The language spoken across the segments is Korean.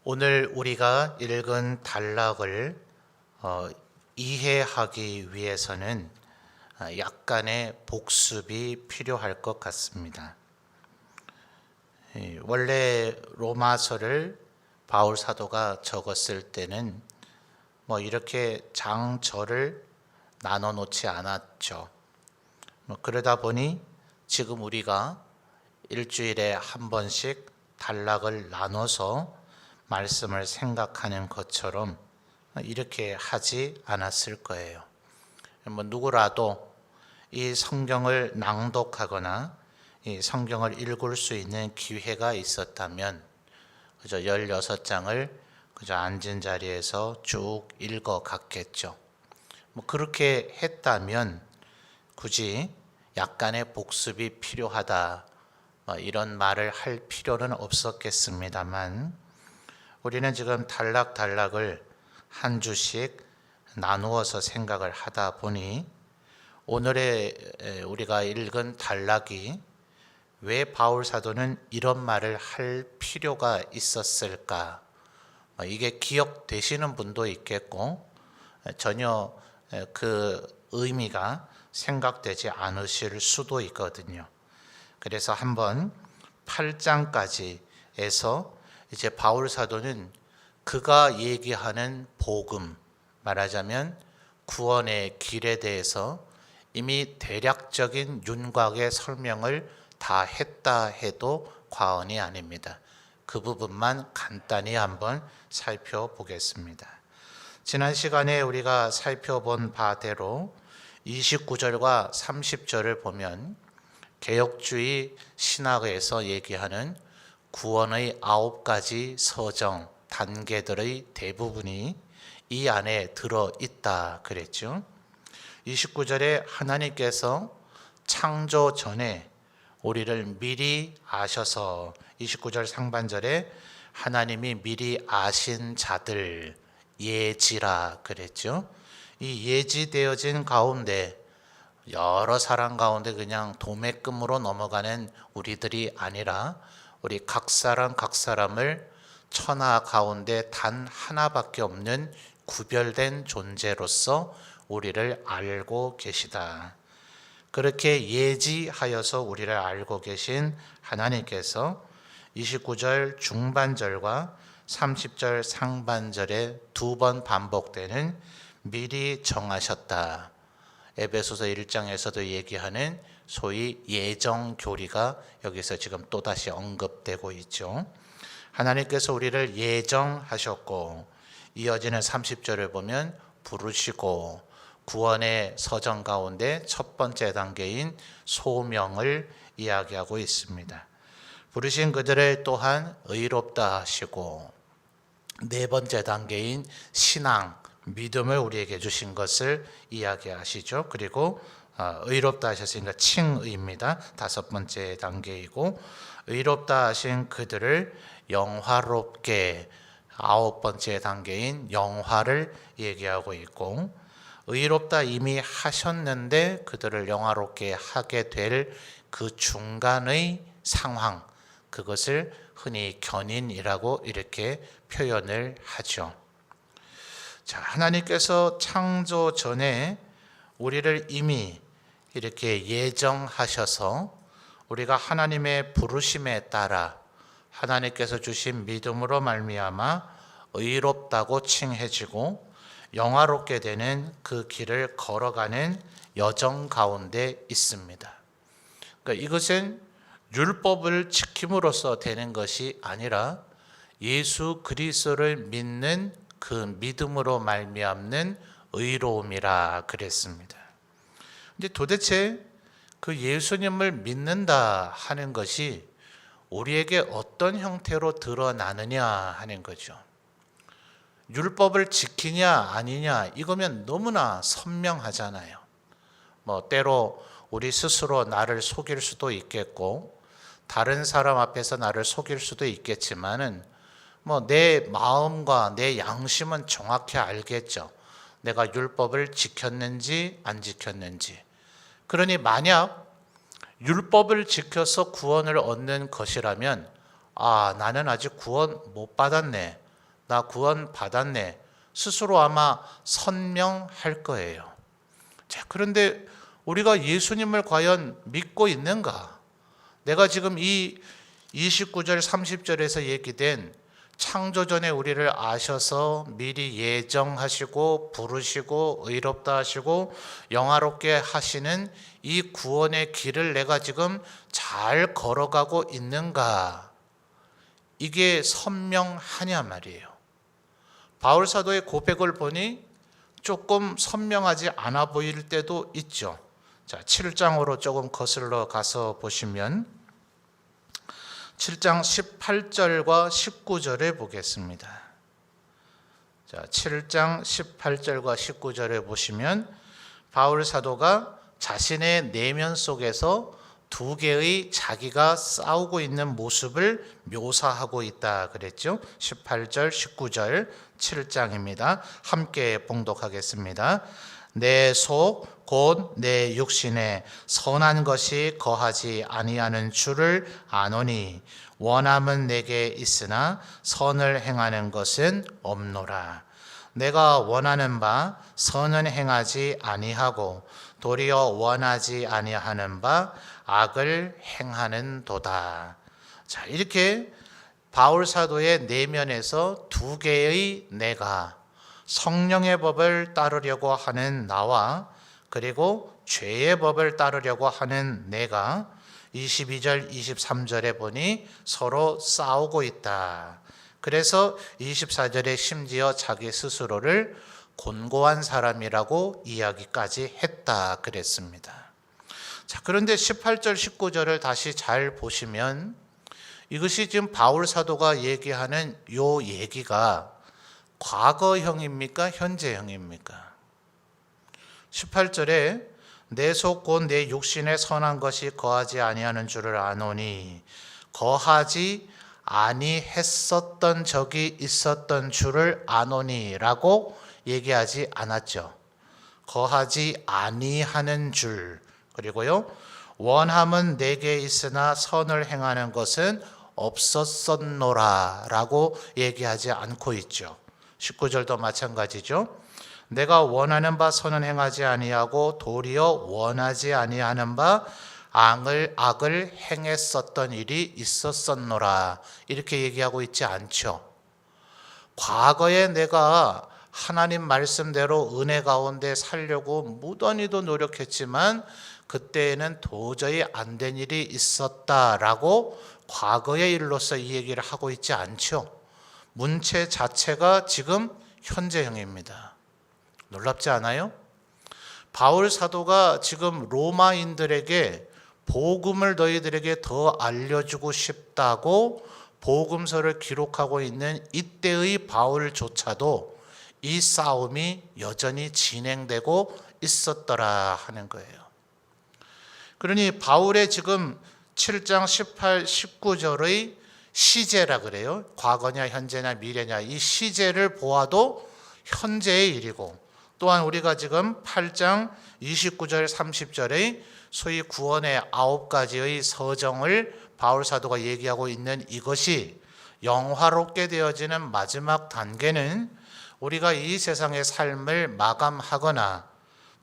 오늘 우리가 읽은 단락을 이해하기 위해서는 약간의 복습이 필요할 것 같습니다. 원래 로마서를 바울 사도가 적었을 때는 이렇게 장절을 나눠 놓지 않았죠. 그러다 보니 지금 우리가 일주일에 한 번씩 단락을 나눠서 말씀을 생각하는 것처럼 이렇게 하지 않았을 거예요. 누구라도 이 성경을 낭독하거나 이 성경을 읽을 수 있는 기회가 있었다면 그저 16장을 그저 앉은 자리에서 쭉 읽어 갔겠죠. 그렇게 했다면 굳이 약간의 복습이 필요하다 이런 말을 할 필요는 없었겠습니다만, 우리는 지금 단락을 한 주씩 나누어서 생각을 하다 보니 오늘의 우리가 읽은 단락이 왜 바울 사도는 이런 말을 할 필요가 있었을까? 이게 기억되시는 분도 있겠고 전혀 그 의미가 생각되지 않으실 수도 있거든요. 그래서 한번 8장까지에서 이제 바울 사도는 그가 얘기하는 복음, 말하자면 구원의 길에 대해서 이미 대략적인 윤곽의 설명을 다 했다 해도 과언이 아닙니다. 그 부분만 간단히 한번 살펴보겠습니다. 지난 시간에 우리가 살펴본 바대로 29절과 30절을 보면 개혁주의 신학에서 얘기하는 구원의 9가지 서정 단계들의 대부분이 이 안에 들어있다 그랬죠. 29절에 하나님께서 창조 전에 우리를 미리 아셔서, 29절 상반절에 하나님이 미리 아신 자들 예지라 그랬죠. 이 예지되어진 가운데 여러 사람 가운데 그냥 도매금으로 넘어가는 우리들이 아니라 우리 각 사람을 천하 가운데 단 하나밖에 없는 구별된 존재로서 우리를 알고 계시다. 그렇게 예지하여서 우리를 알고 계신 하나님께서 29절 중반절과 30절 상반절에 두 번 반복되는 미리 정하셨다. 에베소서 1장에서도 얘기하는 소위 예정 교리가 여기서 지금 또다시 언급되고 있죠. 하나님께서 우리를 예정하셨고, 이어지는 30절을 보면 부르시고, 구원의 서정 가운데 첫 번째 단계인 소명을 이야기하고 있습니다. 부르신 그들을 또한 의롭다 하시고, 네 번째 단계인 신앙, 믿음을 우리에게 주신 것을 이야기하시죠. 그리고 의롭다 하셨으니까 칭의입니다. 다섯 번째 단계이고, 의롭다 하신 그들을 영화롭게, 아홉 번째 단계인 영화를 얘기하고 있고, 의롭다 이미 하셨는데 그들을 영화롭게 하게 될 그 중간의 상황, 그것을 흔히 견인이라고 이렇게 표현을 하죠. 자, 하나님께서 창조 전에 우리를 이미 이렇게 예정하셔서 우리가 하나님의 부르심에 따라 하나님께서 주신 믿음으로 말미암아 의롭다고 칭해지고 영화롭게 되는 그 길을 걸어가는 여정 가운데 있습니다. 그러니까 이것은 율법을 지킴으로써 되는 것이 아니라 예수 그리스도를 믿는 그 믿음으로 말미암는 의로움이라 그랬습니다. 근데 도대체 그 예수님을 믿는다 하는 것이 우리에게 어떤 형태로 드러나느냐 하는 거죠. 율법을 지키냐 아니냐 이거면 너무나 선명하잖아요. 때로 우리 스스로 나를 속일 수도 있겠고 다른 사람 앞에서 나를 속일 수도 있겠지만은 내 마음과 내 양심은 정확히 알겠죠. 내가 율법을 지켰는지 안 지켰는지. 그러니 만약 율법을 지켜서 구원을 얻는 것이라면 나는 아직 구원 못 받았네. 나 구원 받았네. 스스로 아마 선명할 거예요. 자, 그런데 우리가 예수님을 과연 믿고 있는가? 내가 지금 이 29절 30절에서 얘기된 창조전에 우리를 아셔서 미리 예정하시고 부르시고 의롭다 하시고 영화롭게 하시는 이 구원의 길을 내가 지금 잘 걸어가고 있는가? 이게 선명하냐 말이에요. 바울 사도의 고백을 보니 조금 선명하지 않아 보일 때도 있죠. 자, 7장으로 조금 거슬러 가서 보시면 7장 18절과 19절에 보겠습니다. 자, 7장 18절과 19절에 보시면 바울 사도가 자신의 내면 속에서 두 개의 자기가 싸우고 있는 모습을 묘사하고 있다 그랬죠. 18절, 19절 7장입니다. 함께 봉독하겠습니다. 내 속 곧 내 육신에 선한 것이 거하지 아니하는 줄을 아노니 원함은 내게 있으나 선을 행하는 것은 없노라. 내가 원하는 바 선은 행하지 아니하고 도리어 원하지 아니하는 바 악을 행하는도다. 자, 이렇게 바울 사도의 내면에서 두 개의 내가, 성령의 법을 따르려고 하는 나와 그리고 죄의 법을 따르려고 하는 내가 22절 23절에 보니 서로 싸우고 있다. 그래서 24절에 심지어 자기 스스로를 곤고한 사람이라고 이야기까지 했다 그랬습니다. 자, 그런데 18절 19절을 다시 잘 보시면 이것이 지금 바울 사도가 얘기하는 요 얘기가 과거형입니까? 현재형입니까? 18절에 내 속 곧 내 육신에 선한 것이 거하지 아니하는 줄을 아노니 거하지 아니했었던 적이 있었던 줄을 아노니라고 얘기하지 않았죠. 거하지 아니하는 줄, 그리고요 원함은 내게 있으나 선을 행하는 것은 없었었노라 라고 얘기하지 않고 있죠. 19절도 마찬가지죠. 내가 원하는 바 선은 행하지 아니하고 도리어 원하지 아니하는 바 악을 행했었던 일이 있었었노라 이렇게 얘기하고 있지 않죠. 과거에 내가 하나님 말씀대로 은혜 가운데 살려고 무던히도 노력했지만 그때에는 도저히 안 된 일이 있었다라고 과거의 일로서 이 얘기를 하고 있지 않죠. 문체 자체가 지금 현재형입니다. 놀랍지 않아요? 바울 사도가 지금 로마인들에게 복음을 너희들에게 더 알려주고 싶다고 복음서를 기록하고 있는 이때의 바울조차도 이 싸움이 여전히 진행되고 있었더라 하는 거예요. 그러니 바울의 지금 7장 18, 19절의 시제라 그래요. 과거냐 현재냐 미래냐 이 시제를 보아도 현재의 일이고 또한 우리가 지금 8장 29절 30절의 소위 구원의 9가지의 서정을 바울 사도가 얘기하고 있는 이것이 영화롭게 되어지는 마지막 단계는 우리가 이 세상의 삶을 마감하거나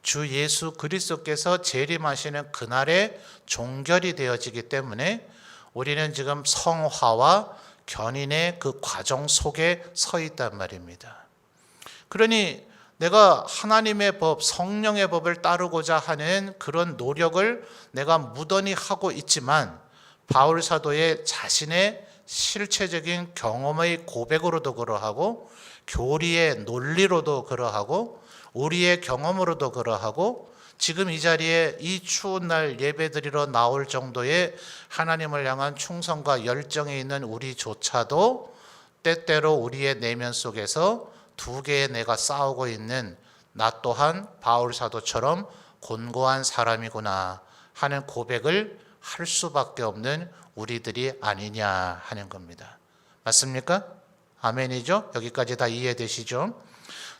주 예수 그리스도께서 재림하시는 그날에 종결이 되어지기 때문에 우리는 지금 성화와 견인의 그 과정 속에 서 있단 말입니다. 그러니 내가 하나님의 법, 성령의 법을 따르고자 하는 그런 노력을 내가 무던히 하고 있지만 바울 사도의 자신의 실체적인 경험의 고백으로도 그러하고 교리의 논리로도 그러하고 우리의 경험으로도 그러하고 지금 이 자리에 이 추운 날 예배드리러 나올 정도의 하나님을 향한 충성과 열정이 있는 우리조차도 때때로 우리의 내면 속에서 두 개의 내가 싸우고 있는 나 또한 바울 사도처럼 곤고한 사람이구나 하는 고백을 할 수밖에 없는 우리들이 아니냐 하는 겁니다. 맞습니까? 아멘이죠? 여기까지 다 이해되시죠?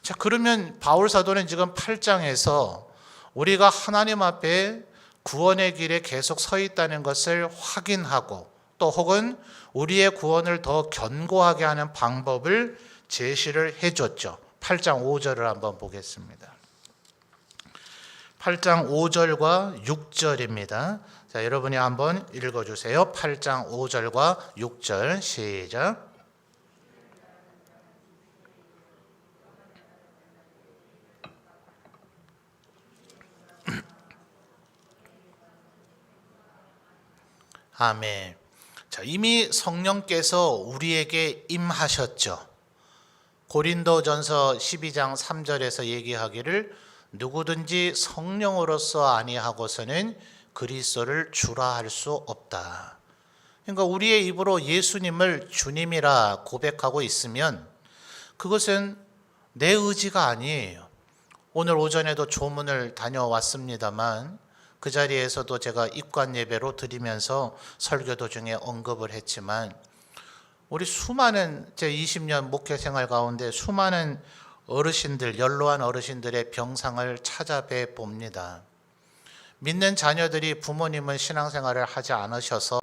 자, 그러면 바울 사도는 지금 8장에서 우리가 하나님 앞에 구원의 길에 계속 서 있다는 것을 확인하고 또 혹은 우리의 구원을 더 견고하게 하는 방법을 제시를 해줬죠. 8장 5절을 한번 보겠습니다. 8장 5절과 6절입니다. 자, 여러분이 한번 읽어주세요. 8장 5절과 6절 시작. 아멘. 자, 이미 성령께서 우리에게 임하셨죠. 고린도전서 12장 3절에서 얘기하기를 누구든지 성령으로서 아니하고서는 그리스도를 주라 할 수 없다. 그러니까 우리의 입으로 예수님을 주님이라 고백하고 있으면 그것은 내 의지가 아니에요. 오늘 오전에도 조문을 다녀왔습니다만 그 자리에서도 제가 입관 예배로 드리면서 설교 도중에 언급을 했지만 우리 수많은 제 20년 목회 생활 가운데 수많은 어르신들, 연로한 어르신들의 병상을 찾아뵈 봅니다. 믿는 자녀들이 부모님은 신앙생활을 하지 않으셔서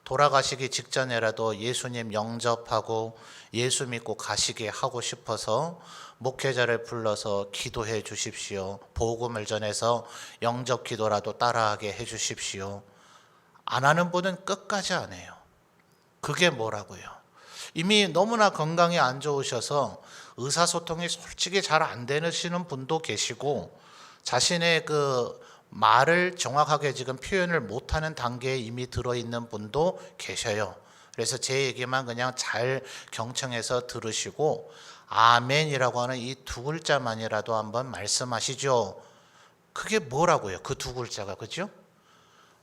돌아가시기 직전에라도 예수님 영접하고 예수 믿고 가시게 하고 싶어서 목회자를 불러서 기도해 주십시오. 복음을 전해서 영접 기도라도 따라하게 해 주십시오. 안 하는 분은 끝까지 안 해요. 그게 뭐라고요? 이미 너무나 건강이 안 좋으셔서 의사소통이 솔직히 잘 안 되시는 분도 계시고 자신의 그 말을 정확하게 지금 표현을 못하는 단계에 이미 들어있는 분도 계셔요. 그래서 제 얘기만 그냥 잘 경청해서 들으시고 아멘이라고 하는 이 두 글자만이라도 한번 말씀하시죠. 그게 뭐라고요? 그 두 글자가, 그죠?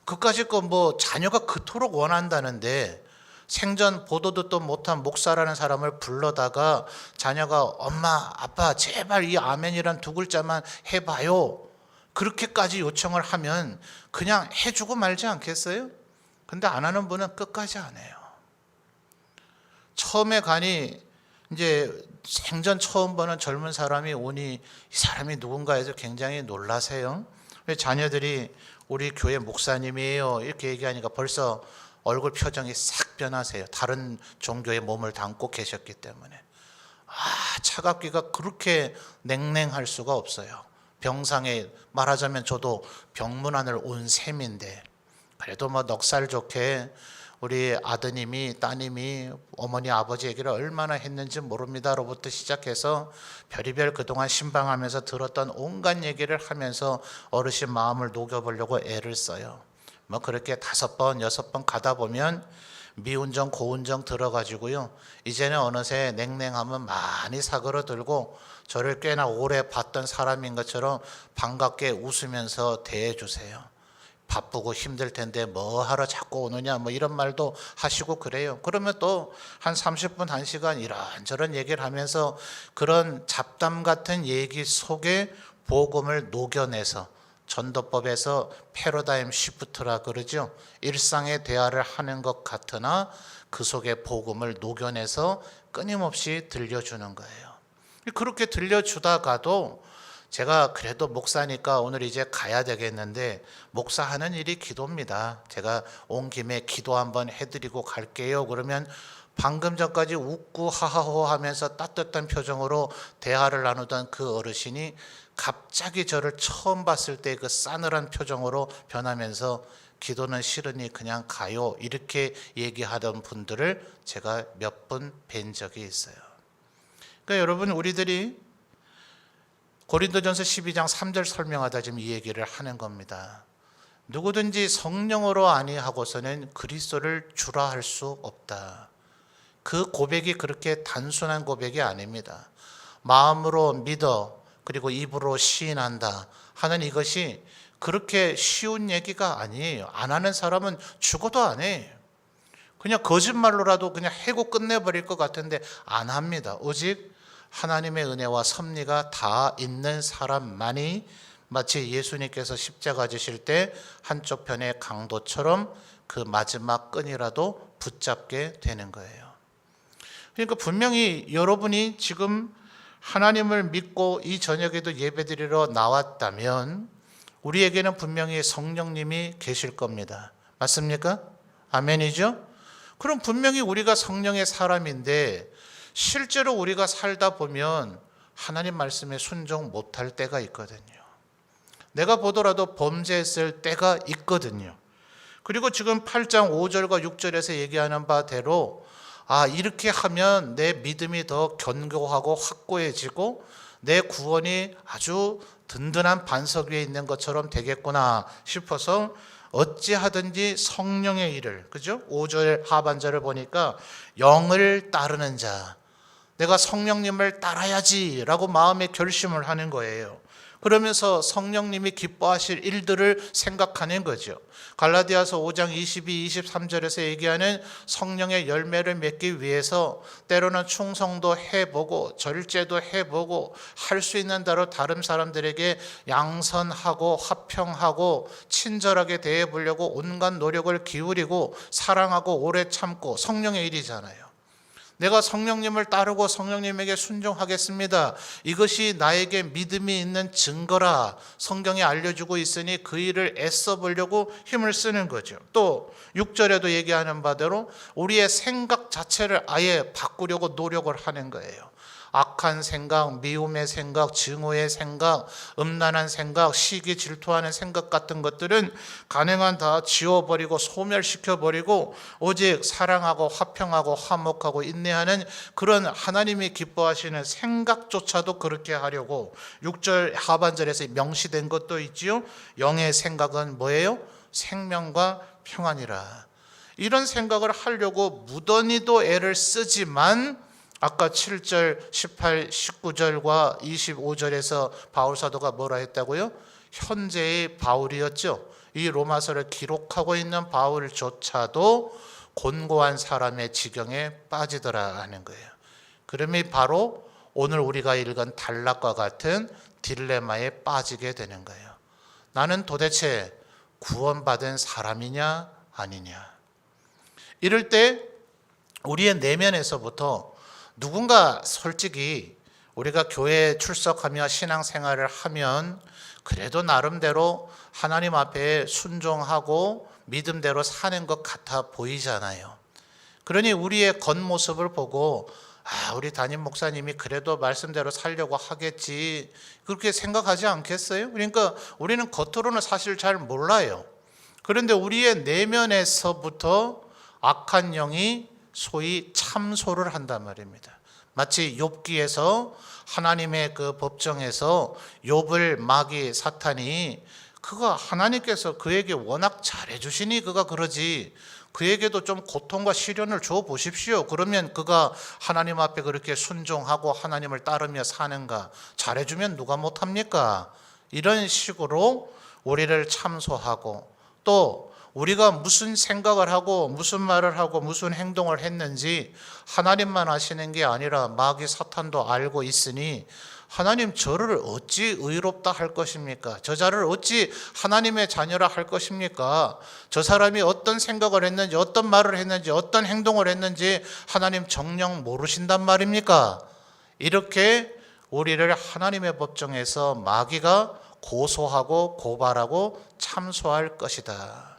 그까짓 거 뭐 자녀가 그토록 원한다는데 생전 보도 듣도 못한 목사라는 사람을 불러다가 자녀가 엄마, 아빠 제발 이 아멘이란 두 글자만 해봐요. 그렇게까지 요청을 하면 그냥 해주고 말지 않겠어요? 근데 안 하는 분은 끝까지 안 해요. 처음에 가니 이제 생전 처음 보는 젊은 사람이 오니 이 사람이 누군가 해서 굉장히 놀라세요. 자녀들이 우리 교회 목사님이에요 이렇게 얘기하니까 벌써 얼굴 표정이 싹 변하세요. 다른 종교의 몸을 담고 계셨기 때문에. 차갑기가 그렇게 냉랭할 수가 없어요. 병상에 말하자면 저도 병문안을 온 셈인데 그래도 뭐 넉살 좋게 우리 아드님이 따님이 어머니 아버지 얘기를 얼마나 했는지 모릅니다로부터 시작해서 별의별 그동안 신방하면서 들었던 온갖 얘기를 하면서 어르신 마음을 녹여보려고 애를 써요. 뭐 그렇게 5번 6번 가다 보면 미운정 고운정 들어가지고요. 이제는 어느새 냉랭함은 많이 사그러들고 저를 꽤나 오래 봤던 사람인 것처럼 반갑게 웃으면서 대해주세요. 바쁘고 힘들 텐데 뭐 하러 자꾸 오느냐 뭐 이런 말도 하시고 그래요. 그러면 또 한 30분 1시간 이런저런 얘기를 하면서 그런 잡담 같은 얘기 속에 복음을 녹여내서 전도법에서 패러다임 시프트라 그러죠. 일상의 대화를 하는 것 같으나 그 속에 복음을 녹여내서 끊임없이 들려주는 거예요. 그렇게 들려주다가도 제가 그래도 목사니까 오늘 이제 가야 되겠는데 목사하는 일이 기도입니다. 제가 온 김에 기도 한번 해드리고 갈게요. 그러면 방금 전까지 웃고 하하호 하면서 따뜻한 표정으로 대화를 나누던 그 어르신이 갑자기 저를 처음 봤을 때 그 싸늘한 표정으로 변하면서 기도는 싫으니 그냥 가요 이렇게 얘기하던 분들을 제가 몇 분 뵌 적이 있어요. 그러니까 여러분 우리들이 고린도전서 12장 3절 설명하다 지금 이 얘기를 하는 겁니다. 누구든지 성령으로 아니하고서는 그리스도를 주라 할 수 없다. 그 고백이 그렇게 단순한 고백이 아닙니다. 마음으로 믿어 그리고 입으로 시인한다 하는 이것이 그렇게 쉬운 얘기가 아니에요. 안 하는 사람은 죽어도 안 해요. 그냥 거짓말로라도 그냥 해고 끝내버릴 것 같은데 안 합니다. 오직 하나님의 은혜와 섭리가 다 있는 사람만이 마치 예수님께서 십자가 지실 때 한쪽 편의 강도처럼 그 마지막 끈이라도 붙잡게 되는 거예요. 그러니까 분명히 여러분이 지금 하나님을 믿고 이 저녁에도 예배드리러 나왔다면 우리에게는 분명히 성령님이 계실 겁니다. 맞습니까? 아멘이죠? 그럼 분명히 우리가 성령의 사람인데 실제로 우리가 살다 보면 하나님 말씀에 순종 못할 때가 있거든요. 내가 보더라도 범죄했을 때가 있거든요. 그리고 지금 8장 5절과 6절에서 얘기하는 바대로 이렇게 하면 내 믿음이 더 견고하고 확고해지고 내 구원이 아주 든든한 반석 위에 있는 것처럼 되겠구나 싶어서 어찌하든지 성령의 일을, 그죠? 5절 하반절을 보니까 영을 따르는 자, 내가 성령님을 따라야지라고 마음에 결심을 하는 거예요. 그러면서 성령님이 기뻐하실 일들을 생각하는 거죠. 갈라디아서 5장 22, 23절에서 얘기하는 성령의 열매를 맺기 위해서 때로는 충성도 해보고 절제도 해보고 할 수 있는 대로 다른 사람들에게 양선하고 화평하고 친절하게 대해보려고 온갖 노력을 기울이고 사랑하고 오래 참고 성령의 일이잖아요. 내가 성령님을 따르고 성령님에게 순종하겠습니다. 이것이 나에게 믿음이 있는 증거라 성경이 알려주고 있으니 그 일을 애써 보려고 힘을 쓰는 거죠. 또 6절에도 얘기하는 바대로 우리의 생각 자체를 아예 바꾸려고 노력을 하는 거예요. 악한 생각, 미움의 생각, 증오의 생각, 음란한 생각, 시기 질투하는 생각 같은 것들은 가능한 다 지워버리고 소멸시켜버리고 오직 사랑하고 화평하고 화목하고 인내하는 그런 하나님이 기뻐하시는 생각조차도 그렇게 하려고 6절 하반절에서 명시된 것도 있지요. 영의 생각은 뭐예요? 생명과 평안이라. 이런 생각을 하려고 무던히도 애를 쓰지만 아까 7절, 18, 19절과 25절에서 바울 사도가 뭐라 했다고요? 현재의 바울이었죠. 이 로마서를 기록하고 있는 바울조차도 곤고한 사람의 지경에 빠지더라 하는 거예요. 그러면 바로 오늘 우리가 읽은 단락과 같은 딜레마에 빠지게 되는 거예요. 나는 도대체 구원받은 사람이냐 아니냐. 이럴 때 우리의 내면에서부터 누군가 솔직히 우리가 교회에 출석하며 신앙생활을 하면 그래도 나름대로 하나님 앞에 순종하고 믿음대로 사는 것 같아 보이잖아요. 그러니 우리의 겉모습을 보고 우리 담임 목사님이 그래도 말씀대로 살려고 하겠지 그렇게 생각하지 않겠어요? 그러니까 우리는 겉으로는 사실 잘 몰라요. 그런데 우리의 내면에서부터 악한 영이 소위 참소를 한단 말입니다. 마치 욥기에서 하나님의 그 법정에서 욥을 마귀 사탄이 그가 하나님께서 그에게 워낙 잘해주시니 그가 그러지 그에게도 좀 고통과 시련을 줘 보십시오. 그러면 그가 하나님 앞에 그렇게 순종하고 하나님을 따르며 사는가? 잘해주면 누가 못합니까? 이런 식으로 우리를 참소하고 또 우리가 무슨 생각을 하고 무슨 말을 하고 무슨 행동을 했는지 하나님만 아시는 게 아니라 마귀 사탄도 알고 있으니 하나님 저를 어찌 의롭다 할 것입니까? 저 자를 어찌 하나님의 자녀라 할 것입니까? 저 사람이 어떤 생각을 했는지 어떤 말을 했는지 어떤 행동을 했는지 하나님 정녕 모르신단 말입니까? 이렇게 우리를 하나님의 법정에서 마귀가 고소하고 고발하고 참소할 것이다.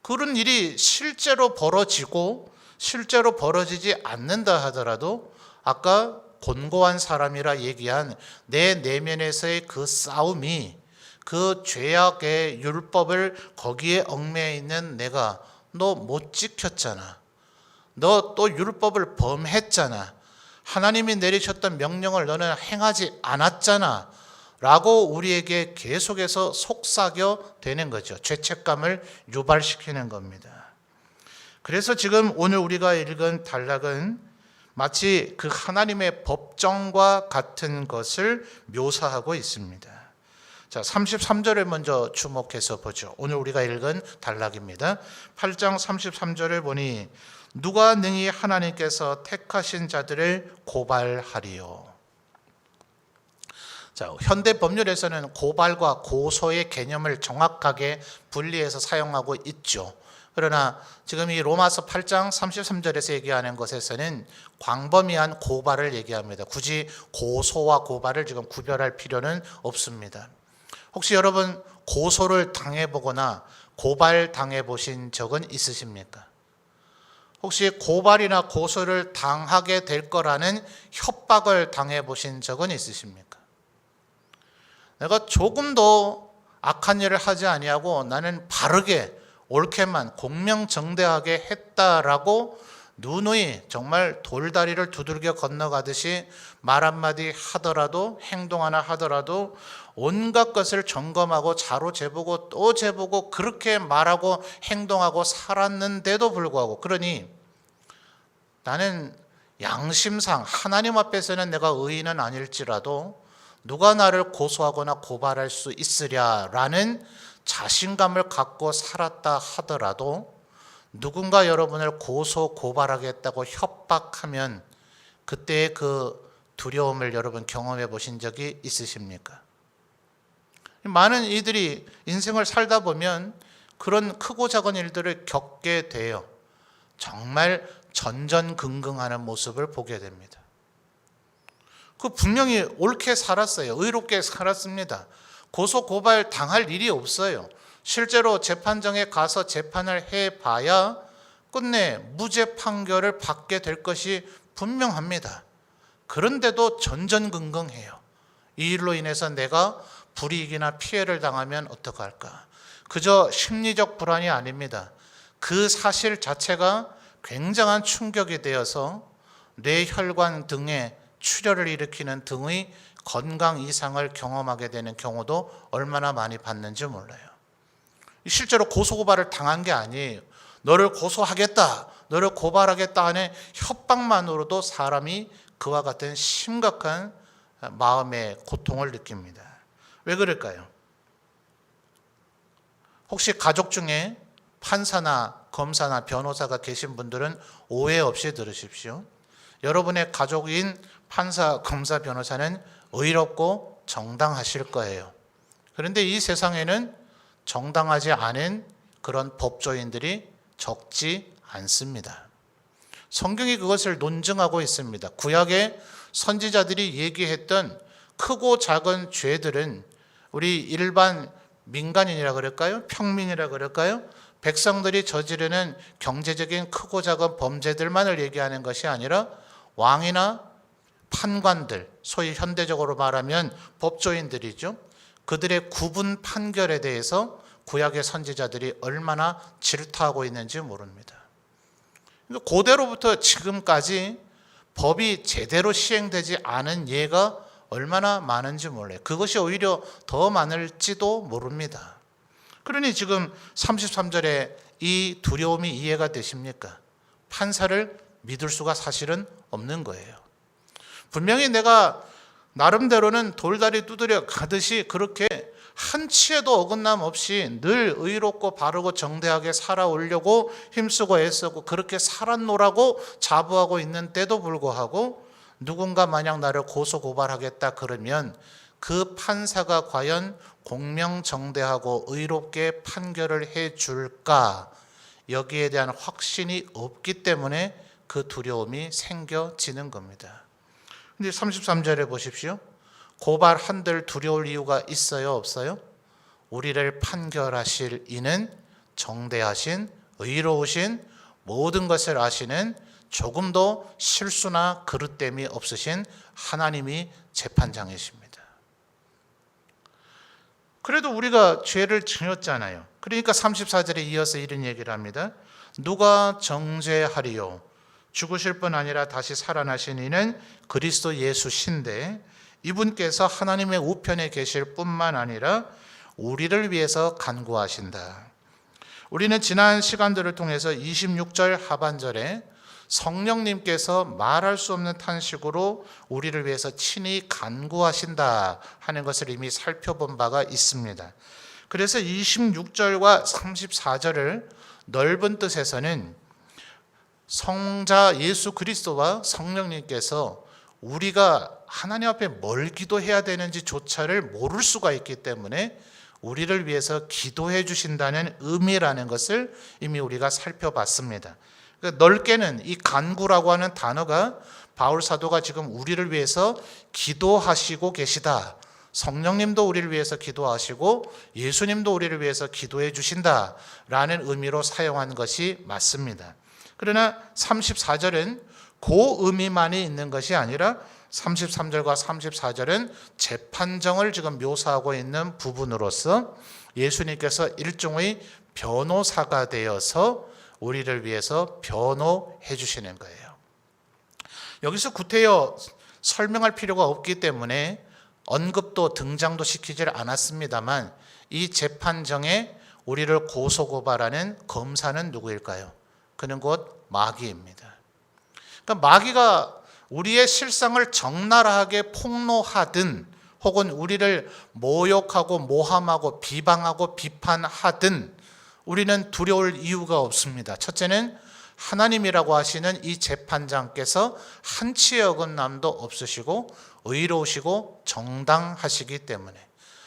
그런 일이 실제로 벌어지고 실제로 벌어지지 않는다 하더라도 아까 곤고한 사람이라 얘기한 내 내면에서의 그 싸움이 그 죄악의 율법을 거기에 얽매여 있는 내가 너 못 지켰잖아. 너 또 율법을 범했잖아. 하나님이 내리셨던 명령을 너는 행하지 않았잖아. 라고 우리에게 계속해서 속삭여 되는 거죠. 죄책감을 유발시키는 겁니다. 그래서 지금 오늘 우리가 읽은 단락은 마치 그 하나님의 법정과 같은 것을 묘사하고 있습니다. 자, 33절을 먼저 주목해서 보죠. 오늘 우리가 읽은 단락입니다. 8장 33절을 보니 누가 능히 하나님께서 택하신 자들을 고발하리요. 자, 현대 법률에서는 고발과 고소의 개념을 정확하게 분리해서 사용하고 있죠. 그러나 지금 이 로마서 8장 33절에서 얘기하는 것에서는 광범위한 고발을 얘기합니다. 굳이 고소와 고발을 지금 구별할 필요는 없습니다. 혹시 여러분 고소를 당해보거나 고발 당해보신 적은 있으십니까? 혹시 고발이나 고소를 당하게 될 거라는 협박을 당해 보신 적은 있으십니까? 내가 조금 더 악한 일을 하지 아니하고 나는 바르게 옳게만 공명정대하게 했다라고 누누이 정말 돌다리를 두들겨 건너가듯이 말 한마디 하더라도 행동 하나 하더라도 온갖 것을 점검하고 자로 재보고 또 재보고 그렇게 말하고 행동하고 살았는데도 불구하고, 그러니 나는 양심상 하나님 앞에서는 내가 의인은 아닐지라도 누가 나를 고소하거나 고발할 수 있으랴라는 자신감을 갖고 살았다 하더라도 누군가 여러분을 고소 고발하겠다고 협박하면 그때의 그 두려움을 여러분 경험해 보신 적이 있으십니까? 많은 이들이 인생을 살다 보면 그런 크고 작은 일들을 겪게 돼요. 정말 전전긍긍하는 모습을 보게 됩니다. 그 분명히 옳게 살았어요. 의롭게 살았습니다. 고소 고발 당할 일이 없어요. 실제로 재판정에 가서 재판을 해봐야 끝내 무죄 판결을 받게 될 것이 분명합니다. 그런데도 전전긍긍해요. 이 일로 인해서 내가 불이익이나 피해를 당하면 어떡할까? 그저 심리적 불안이 아닙니다. 그 사실 자체가 굉장한 충격이 되어서 뇌혈관 등에 출혈을 일으키는 등의 건강 이상을 경험하게 되는 경우도 얼마나 많이 봤는지 몰라요. 실제로 고소고발을 당한 게 아니에요. 너를 고소하겠다, 너를 고발하겠다 하는 협박만으로도 사람이 그와 같은 심각한 마음의 고통을 느낍니다. 왜 그럴까요? 혹시 가족 중에 판사나 검사나 변호사가 계신 분들은 오해 없이 들으십시오. 여러분의 가족인 판사, 검사, 변호사는 의롭고 정당하실 거예요. 그런데 이 세상에는 정당하지 않은 그런 법조인들이 적지 않습니다. 성경이 그것을 논증하고 있습니다. 구약의 선지자들이 얘기했던 크고 작은 죄들은 우리 일반 민간인이라 그럴까요? 평민이라 그럴까요? 백성들이 저지르는 경제적인 크고 작은 범죄들만을 얘기하는 것이 아니라 왕이나 판관들, 소위 현대적으로 말하면 법조인들이죠. 그들의 구분 판결에 대해서 구약의 선지자들이 얼마나 질타하고 있는지 모릅니다. 고대로부터 지금까지 법이 제대로 시행되지 않은 예가 얼마나 많은지 몰라요. 그것이 오히려 더 많을지도 모릅니다. 그러니 지금 33절에 이 두려움이 이해가 되십니까? 판사를 믿을 수가 사실은 없는 거예요. 분명히 내가 나름대로는 돌다리 두드려 가듯이 그렇게 한치에도 어긋남 없이 늘 의롭고 바르고 정대하게 살아오려고 힘쓰고 애쓰고 그렇게 살았노라고 자부하고 있는데도 불구하고 누군가 만약 나를 고소고발하겠다 그러면 그 판사가 과연 공명정대하고 의롭게 판결을 해줄까? 여기에 대한 확신이 없기 때문에 그 두려움이 생겨지는 겁니다. 근데 33절에 보십시오. 고발 한들 두려울 이유가 있어요, 없어요? 우리를 판결하실 이는 정대하신, 의로우신, 모든 것을 아시는, 조금도 실수나 그릇됨이 없으신 하나님이 재판장이십니다. 그래도 우리가 죄를 지었잖아요. 그러니까 34절에 이어서 이런 얘기를 합니다. 누가 정죄하리요? 죽으실 뿐 아니라 다시 살아나신 이는 그리스도 예수신데 이분께서 하나님의 우편에 계실 뿐만 아니라 우리를 위해서 간구하신다. 우리는 지난 시간들을 통해서 26절 하반절에 성령님께서 말할 수 없는 탄식으로 우리를 위해서 친히 간구하신다 하는 것을 이미 살펴본 바가 있습니다. 그래서 26절과 34절을 넓은 뜻에서는 성자 예수 그리스도와 성령님께서 우리가 하나님 앞에 뭘 기도해야 되는지조차를 모를 수가 있기 때문에 우리를 위해서 기도해 주신다는 의미라는 것을 이미 우리가 살펴봤습니다. 넓게는 이 간구라고 하는 단어가 바울 사도가 지금 우리를 위해서 기도하시고 계시다. 성령님도 우리를 위해서 기도하시고 예수님도 우리를 위해서 기도해 주신다라는 의미로 사용한 것이 맞습니다. 그러나 34절은 그 의미만이 있는 것이 아니라 33절과 34절은 재판정을 지금 묘사하고 있는 부분으로서 예수님께서 일종의 변호사가 되어서 우리를 위해서 변호해 주시는 거예요. 여기서 구태여 설명할 필요가 없기 때문에 언급도 등장도 시키질 않았습니다만 이 재판정에 우리를 고소고발하는 검사는 누구일까요? 그는 곧 마귀입니다. 그러니까 마귀가 우리의 실상을 적나라하게 폭로하든 혹은 우리를 모욕하고 모함하고 비방하고 비판하든 우리는 두려울 이유가 없습니다. 첫째는 하나님이라고 하시는 이 재판장께서 한치의 어긋남도 없으시고 의로우시고 정당하시기 때문에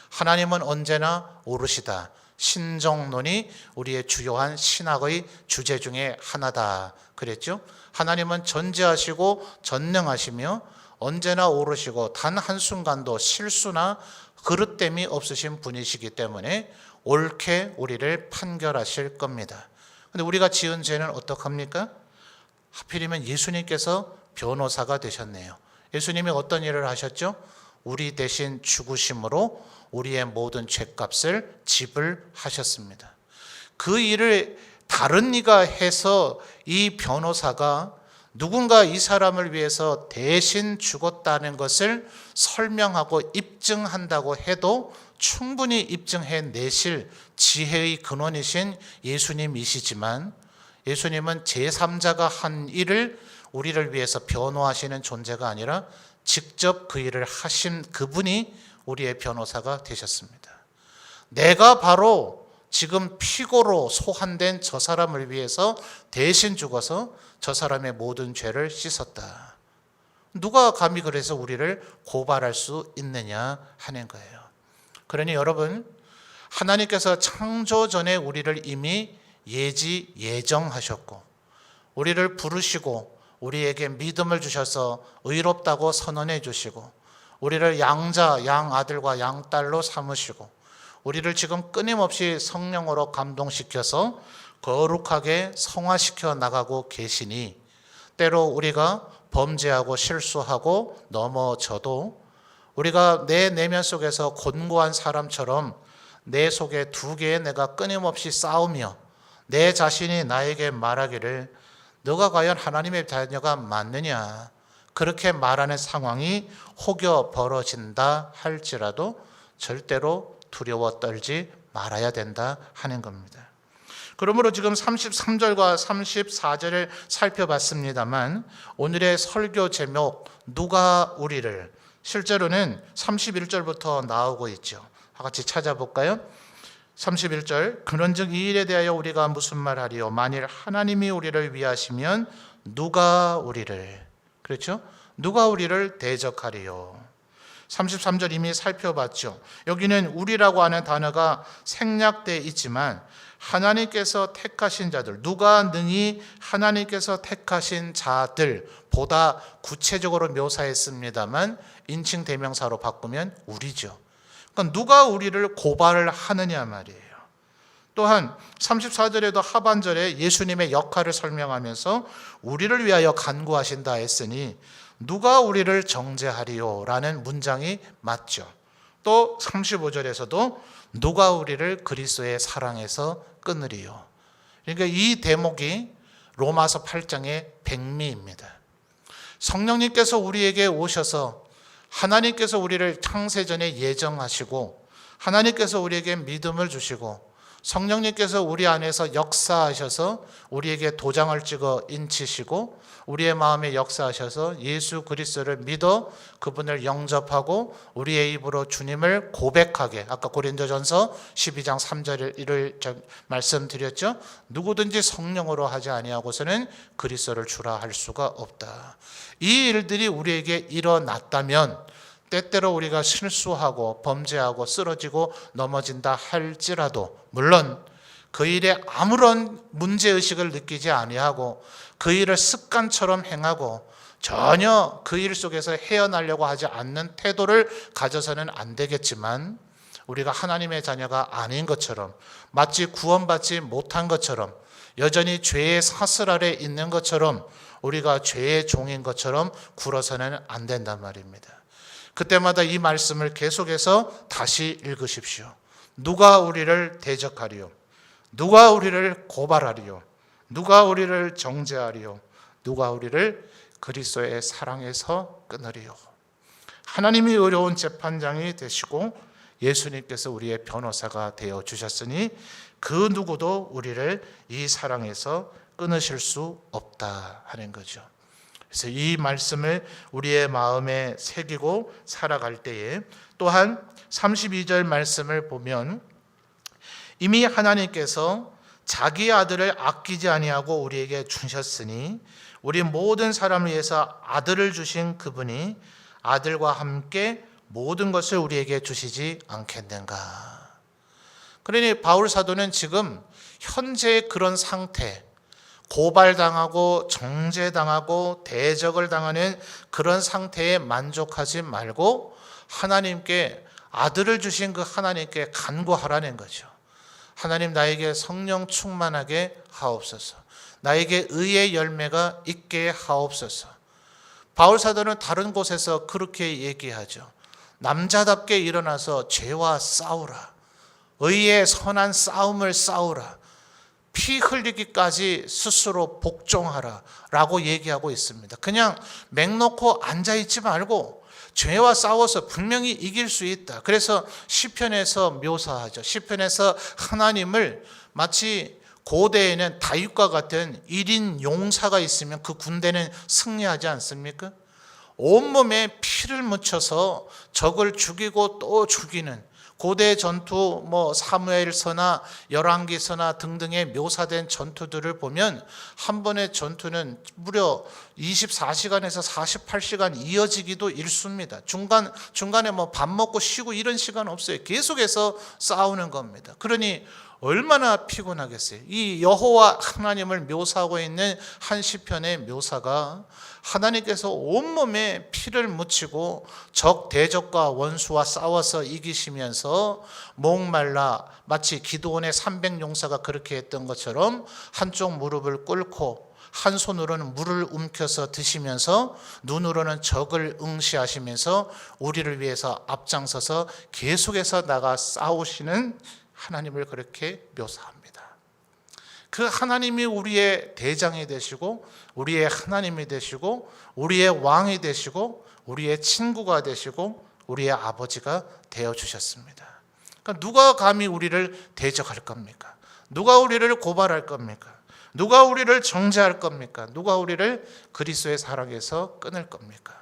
하나님은 언제나 옳으시다. 신정론이 우리의 주요한 신학의 주제 중에 하나다 그랬죠. 하나님은 전지하시고 전능하시며 언제나 옳으시고 단 한순간도 실수나 그릇됨이 없으신 분이시기 때문에 옳게 우리를 판결하실 겁니다. 근데 우리가 지은 죄는 어떡합니까? 하필이면 예수님께서 변호사가 되셨네요. 예수님이 어떤 일을 하셨죠? 우리 대신 죽으심으로 우리의 모든 죄값을 지불하셨습니다. 그 일을 다른 이가 해서 이 변호사가 누군가 이 사람을 위해서 대신 죽었다는 것을 설명하고 입증한다고 해도 충분히 입증해 내실 지혜의 근원이신 예수님이시지만 예수님은 제3자가 한 일을 우리를 위해서 변호하시는 존재가 아니라 직접 그 일을 하신 그분이 우리의 변호사가 되셨습니다. 내가 바로 지금 피고로 소환된 저 사람을 위해서 대신 죽어서 저 사람의 모든 죄를 씻었다. 누가 감히 그래서 우리를 고발할 수 있느냐 하는 거예요. 그러니 여러분, 하나님께서 창조 전에 우리를 이미 예정하셨고 우리를 부르시고 우리에게 믿음을 주셔서 의롭다고 선언해 주시고 우리를 양아들과 양딸로 삼으시고 우리를 지금 끊임없이 성령으로 감동시켜서 거룩하게 성화시켜 나가고 계시니 때로 우리가 범죄하고 실수하고 넘어져도 우리가 내 내면 속에서 곤고한 사람처럼 내 속에 두 개의 내가 끊임없이 싸우며 내 자신이 나에게 말하기를 너가 과연 하나님의 자녀가 맞느냐 그렇게 말하는 상황이 혹여 벌어진다 할지라도 절대로 두려워 떨지 말아야 된다 하는 겁니다. 그러므로 지금 33절과 34절을 살펴봤습니다만 오늘의 설교 제목 누가 우리를 실제로는 31절부터 나오고 있죠. 같이 찾아볼까요? 31절 그런즉 이 일에 대하여 우리가 무슨 말하리요 만일 하나님이 우리를 위하시면 누가 우리를 그렇죠? 누가 우리를 대적하리요. 33절 이미 살펴봤죠. 여기는 우리라고 하는 단어가 생략되어 있지만 하나님께서 택하신 자들, 누가 능히 하나님께서 택하신 자들보다 구체적으로 묘사했습니다만 인칭 대명사로 바꾸면 우리죠. 그러니까 누가 우리를 고발을 하느냐 말이에요. 또한 34절에도 하반절에 예수님의 역할을 설명하면서 우리를 위하여 간구하신다 했으니 누가 우리를 정죄하리요 라는 문장이 맞죠. 또 35절에서도 누가 우리를 그리스도의 사랑에서 끊으리요. 그러니까 이 대목이 로마서 8장의 백미입니다. 성령님께서 우리에게 오셔서 하나님께서 우리를 창세전에 예정하시고 하나님께서 우리에게 믿음을 주시고 성령님께서 우리 안에서 역사하셔서 우리에게 도장을 찍어 인치시고 우리의 마음에 역사하셔서 예수 그리스도를 믿어 그분을 영접하고 우리의 입으로 주님을 고백하게 아까 고린도전서 12장 3절을 말씀드렸죠. 누구든지 성령으로 하지 아니하고서는 그리스도를 주라 할 수가 없다. 이 일들이 우리에게 일어났다면 때때로 우리가 실수하고 범죄하고 쓰러지고 넘어진다 할지라도 물론 그 일에 아무런 문제의식을 느끼지 아니하고 그 일을 습관처럼 행하고 전혀 그 일 속에서 헤어나려고 하지 않는 태도를 가져서는 안 되겠지만 우리가 하나님의 자녀가 아닌 것처럼 마치 구원받지 못한 것처럼 여전히 죄의 사슬 아래 있는 것처럼 우리가 죄의 종인 것처럼 굴어서는 안 된단 말입니다. 그때마다 이 말씀을 계속해서 다시 읽으십시오. 누가 우리를 대적하리요? 누가 우리를 고발하리요? 누가 우리를 정죄하리요? 누가 우리를 그리스도의 사랑에서 끊으리요? 하나님이 의로운 재판장이 되시고 예수님께서 우리의 변호사가 되어 주셨으니 그 누구도 우리를 이 사랑에서 끊으실 수 없다 하는 거죠. 그래서 이 말씀을 우리의 마음에 새기고 살아갈 때에 또한 32절 말씀을 보면 이미 하나님께서 자기 아들을 아끼지 아니하고 우리에게 주셨으니 우리 모든 사람을 위해서 아들을 주신 그분이 아들과 함께 모든 것을 우리에게 주시지 않겠는가. 그러니 바울 사도는 지금 현재의 그런 상태, 고발당하고 정죄당하고 대적을 당하는 그런 상태에 만족하지 말고 하나님께 아들을 주신 그 하나님께 간구하라는 거죠. 하나님 나에게 성령 충만하게 하옵소서. 나에게 의의 열매가 있게 하옵소서. 바울 사도는 다른 곳에서 그렇게 얘기하죠. 남자답게 일어나서 죄와 싸우라. 의의 선한 싸움을 싸우라. 피 흘리기까지 스스로 복종하라 라고 얘기하고 있습니다. 그냥 맹놓고 앉아있지 말고 죄와 싸워서 분명히 이길 수 있다. 그래서 시편에서 묘사하죠. 시편에서 하나님을 마치 고대에는 다윗과 같은 1인 용사가 있으면 그 군대는 승리하지 않습니까? 온몸에 피를 묻혀서 적을 죽이고 또 죽이는 고대 전투 사무엘서나 열왕기서나 등등에 묘사된 전투들을 보면 한 번의 전투는 무려 24시간에서 48시간 이어지기도 일쑤입니다. 중간에 밥 먹고 쉬고 이런 시간 없어요. 계속해서 싸우는 겁니다. 그러니 얼마나 피곤하겠어요. 이 여호와 하나님을 묘사하고 있는 한 시편의 묘사가 하나님께서 온몸에 피를 묻히고 적 대적과 원수와 싸워서 이기시면서 목말라 마치 기드온의 300용사가 그렇게 했던 것처럼 한쪽 무릎을 꿇고 한 손으로는 물을 움켜서 드시면서 눈으로는 적을 응시하시면서 우리를 위해서 앞장서서 계속해서 나가 싸우시는 하나님을 그렇게 묘사합니다. 그 하나님이 우리의 대장이 되시고 우리의 하나님이 되시고 우리의 왕이 되시고 우리의 친구가 되시고 우리의 아버지가 되어주셨습니다. 그러니까 누가 감히 우리를 대적할 겁니까? 누가 우리를 고발할 겁니까? 누가 우리를 정죄할 겁니까? 누가 우리를 그리스도의 사랑에서 끊을 겁니까?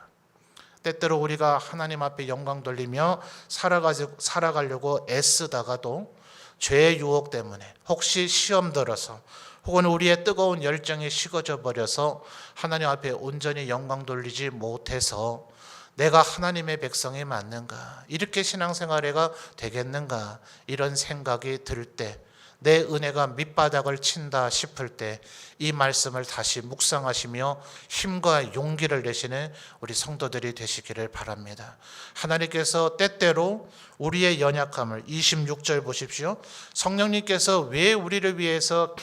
때때로 우리가 하나님 앞에 영광 돌리며 살아가려고 애쓰다가도 죄의 유혹 때문에 혹시 시험 들어서 혹은 우리의 뜨거운 열정이 식어져 버려서 하나님 앞에 온전히 영광 돌리지 못해서 내가 하나님의 백성이 맞는가? 이렇게 신앙생활가 되겠는가? 이런 생각이 들 때, 내 은혜가 밑바닥을 친다 싶을 때 이 말씀을 다시 묵상하시며 힘과 용기를 내시는 우리 성도들이 되시기를 바랍니다. 하나님께서 때때로 우리의 연약함을 26절 보십시오. 성령님께서 왜 우리를 위해서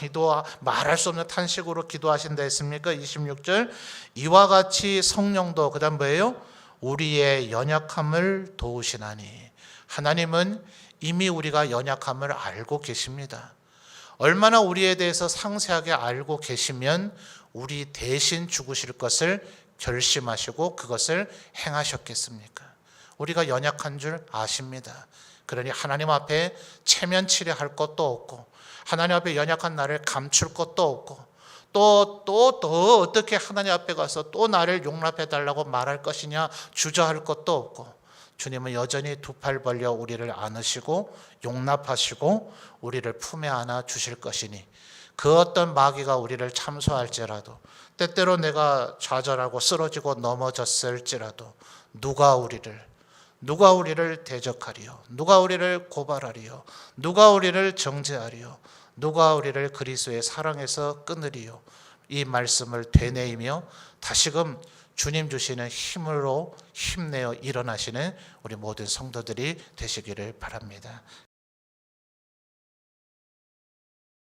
말할 수 없는 탄식으로 기도하신다 했습니까? 26절 이와 같이 성령도 그다음 뭐예요? 우리의 연약함을 도우시나니. 하나님은 이미 우리가 연약함을 알고 계십니다. 얼마나 우리에 대해서 상세하게 알고 계시면 우리 대신 죽으실 것을 결심하시고 그것을 행하셨겠습니까? 우리가 연약한 줄 아십니다. 그러니 하나님 앞에 체면치레할 것도 없고 하나님 앞에 연약한 나를 감출 것도 없고 또 어떻게 하나님 앞에 가서 또 나를 용납해 달라고 말할 것이냐 주저할 것도 없고 주님은 여전히 두 팔 벌려 우리를 안으시고 용납하시고 우리를 품에 안아 주실 것이니 그 어떤 마귀가 우리를 참소할지라도 때때로 내가 좌절하고 쓰러지고 넘어졌을지라도 누가 우리를 대적하리요? 누가 우리를 고발하리요? 누가 우리를 정죄하리요? 누가 우리를 그리스도의 사랑에서 끊으리요? 이 말씀을 되뇌이며 다시금 주님 주시는 힘으로 힘내어 일어나시는 우리 모든 성도들이 되시기를 바랍니다.